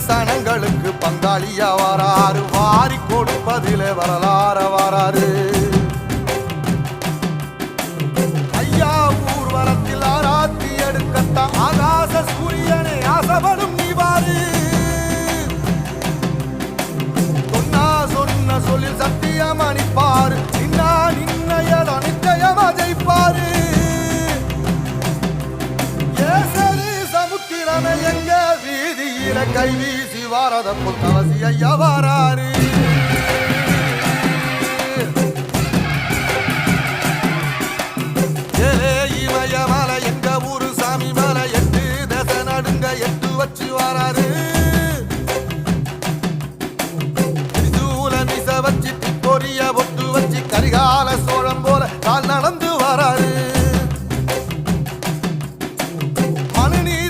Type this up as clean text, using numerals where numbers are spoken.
சனங்களுக்கு பங்காளியா வராரு, வாரி கொடுப்பதிலே வரலாற வராரு. ஐயா ஊர்வலத்தில் ஆராத்தி எடுக்கத்தான் ஆகாச சூரியனே ஆசைப்படும் நீவாரு. சொன்ன சொல்லில் சத்தியம் அணிப்பாரு, நின்னையட நிச்சயமா ஜெயிப்பாரு. சமுத்திரமே எங்க வீதியில கை வீசி வாரத புத்தவசி ஐயா வாராரு.